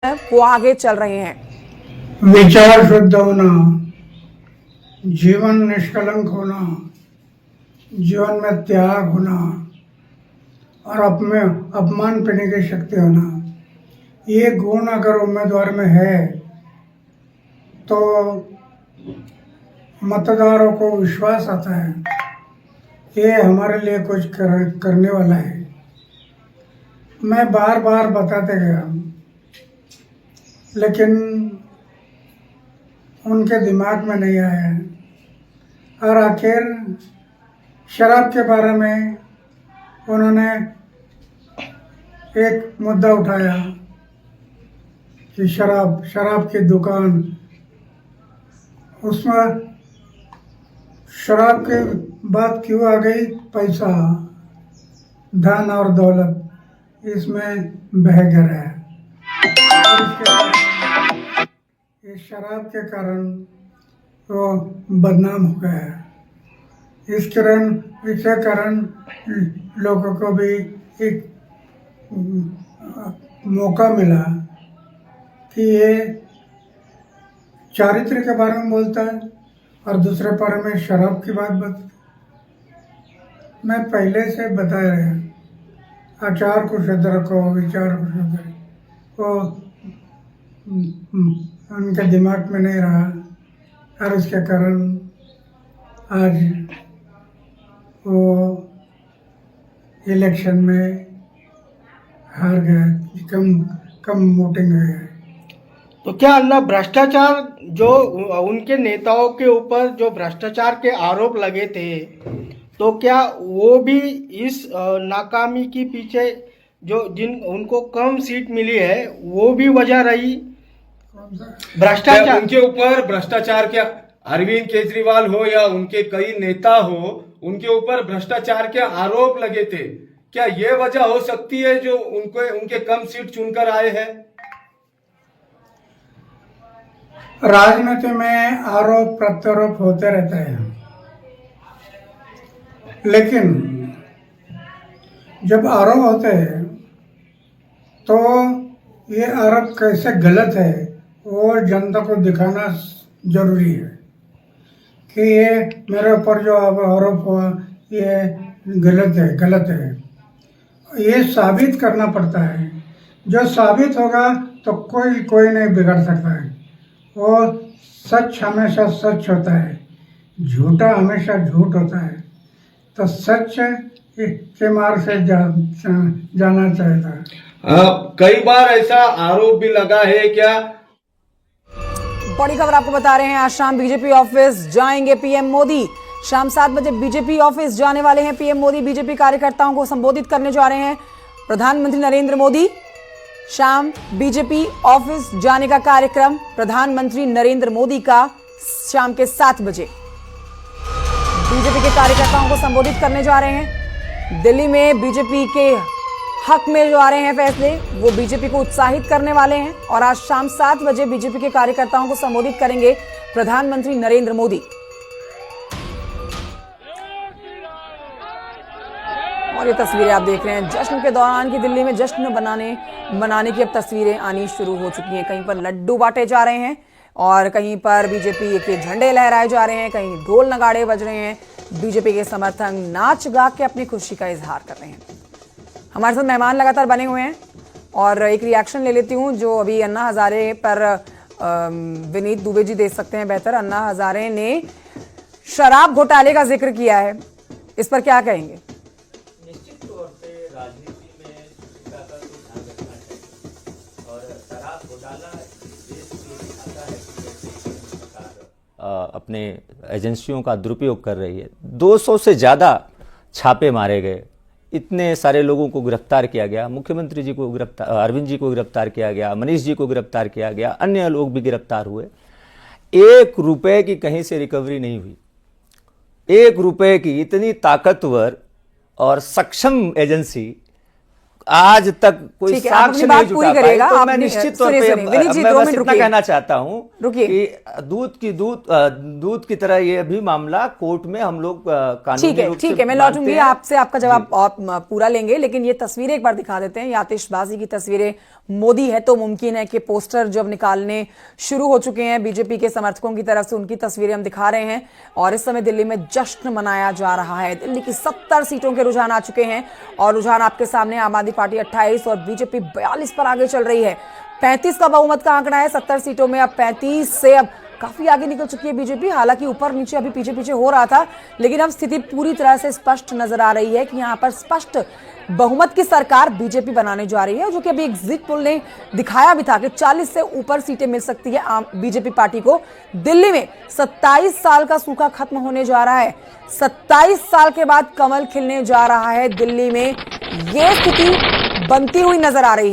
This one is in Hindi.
वो आगे चल रहे हैं। विचार शुद्ध होना, जीवन निष्कलंक होना, जीवन में त्याग होना और अपमान करने की शक्ति होना, ये गुण अगर उम्मीदवार में है तो मतदारों को विश्वास आता है ये हमारे लिए कुछ करने वाला है। मैं बार बार बताते गया लेकिन उनके दिमाग में नहीं आया और आखिर शराब के बारे में उन्होंने एक मुद्दा उठाया कि शराब की दुकान, उसमें शराब की बात क्यों आ गई? पैसा, धन और दौलत इसमें बह गया है। इस शराब के कारण वो बदनाम हो गया। इसके कारण लोगों को भी एक मौका मिला कि ये चारित्र के बारे में बोलता है और दूसरे बारे में शराब की बात बता। मैं पहले से बता रहा, आचार को शुद्ध रखो, विचार को शुद्ध रखो, वो उनके दिमाग में नहीं रहा और उसके कारण आज वो इलेक्शन में हार गए, कम वोटिंग हुई है। तो क्या अन्ना भ्रष्टाचार जो उनके नेताओं के ऊपर जो भ्रष्टाचार के आरोप लगे थे, तो क्या वो भी इस नाकामी के पीछे जो उनको कम सीट मिली है वो भी वजह रही? भ्रष्टाचार उनके ऊपर भ्रष्टाचार, क्या अरविंद केजरीवाल हो या उनके कई नेता हो, उनके ऊपर भ्रष्टाचार के आरोप लगे थे, क्या ये वजह हो सकती है जो उनके कम सीट चुनकर आए हैं? राजनीति में आरोप प्रत्यारोप होते रहते हैं, लेकिन जब आरोप होते हैं तो ये आरोप कैसे गलत है वो जनता को दिखाना जरूरी है कि ये मेरे ऊपर जो आरोप हुआ ये गलत है। ये साबित करना पड़ता है। जो साबित होगा तो कोई नहीं बिगड़ सकता है। वो सच हमेशा सच होता है, झूठा हमेशा झूठ होता है। तो सच के मार्ग से जाना चाहिए था। कई बार ऐसा आरोप भी लगा है क्या? बड़ी खबर आपको बता रहे हैं, आज शाम बीजेपी ऑफिस जाएंगे पीएम मोदी। शाम 7 बजे बीजेपी ऑफिस जाने वाले हैं पीएम मोदी। बीजेपी कार्यकर्ताओं को संबोधित करने जा रहे हैं प्रधानमंत्री नरेंद्र मोदी। शाम बीजेपी ऑफिस जाने का कार्यक्रम प्रधानमंत्री नरेंद्र मोदी का शाम के 7 बजे बीजेपी के कार्यकर्ताओं को संबोधित करने जा रहे हैं। दिल्ली में बीजेपी के हक में जो आ रहे हैं फैसले, वो बीजेपी को उत्साहित करने वाले हैं और आज शाम 7 बजे बीजेपी के कार्यकर्ताओं को संबोधित करेंगे प्रधानमंत्री नरेंद्र मोदी। और ये तस्वीरें आप देख रहे हैं जश्न के दौरान की दिल्ली में जश्न मनाने की अब तस्वीरें आनी शुरू हो चुकी हैं। कहीं पर लड्डू बांटे जा रहे हैं और कहीं पर बीजेपी के झंडे लहराए जा रहे हैं, कहीं ढोल नगाड़े बज रहे हैं। बीजेपी के समर्थक नाच गा के अपनी खुशी का इजहार कर रहे हैं। हमारे साथ मेहमान लगातार बने हुए हैं और एक रिएक्शन ले लेती हूं जो अभी अन्ना हजारे पर विनीत दुबे जी दे सकते हैं बेहतर। अन्ना हजारे ने शराब घोटाले का जिक्र किया है, इस पर क्या कहेंगे? निश्चित तौर पे राजनीति में शिक्षा का तो ध्यान रखना चाहिए और शराब घोटाला देश को दिखाता है कि कैसे सरकार अपने एजेंसियों का दुरुपयोग कर रही है। 200 से ज़्यादा छापे मारे गए, इतने सारे लोगों को गिरफ्तार किया गया, मुख्यमंत्री जी को गिरफ्तार, अरविंद जी को गिरफ्तार किया गया, मनीष जी को गिरफ्तार किया गया, अन्य लोग भी गिरफ्तार हुए। 1 रुपए की कहीं से रिकवरी नहीं हुई। 1 रुपए की इतनी ताकतवर और सक्षम एजेंसी आज तक कोई ठीक है, आप अपनी साक्ष्य बात नहीं पूरी जुटा पाए, करिएगा। तो आप मैं निश्चित तौर सुनिए, पे सुनिए, विनीत जी, मैं 2 बस मिनट इतना रुकिए। कहना चाहता हूं रुकिए। कि दूध की तरह ये भी मामला कोर्ट में हम लोग कानूनी रूप से ठीक है, मैं मानते लौटूंगी हैं। आपसे, आपका जवाब और पूरा लेंगे, लेकिन ये तस्वीरें एक बार दिखा देते हैं। ये आतिशबाजी की तस्वीरें, मोदी है तो मुमकिन है कि पोस्टर जब निकालने शुरू हो चुके हैं बीजेपी के समर्थकों की तरफ से, उनकी तस्वीरें हम दिखा रहे हैं। और इस समय दिल्ली में जश्न मनाया जा रहा है। दिल्ली की 70 सीटों के रुझान आ चुके हैं और रुझान आपके सामने, आम आदमी पार्टी 28 और बीजेपी 42 पर आगे चल रही है। 35 का बहुमत का आंकड़ा है 70 सीटों में, अब 35 से अब काफी आगे निकल चुकी है बीजेपी। हालांकि ऊपर नीचे अभी पीछे पीछे हो रहा था, लेकिन अब स्थिति पूरी तरह से स्पष्ट नजर आ रही है कि यहां पर स्पष्ट बहुमत की सरकार बीजेपी बनाने जा रही है, जो कि अभी एग्जिट पोल ने दिखाया भी था कि 40 से ऊपर सीटें मिल सकती है आम बीजेपी पार्टी को। दिल्ली में 27 साल का सूखा खत्म होने जा रहा है। 27 साल के बाद कमल खिलने जा रहा है दिल्ली में, यह स्थिति बनती हुई नजर आ रही है।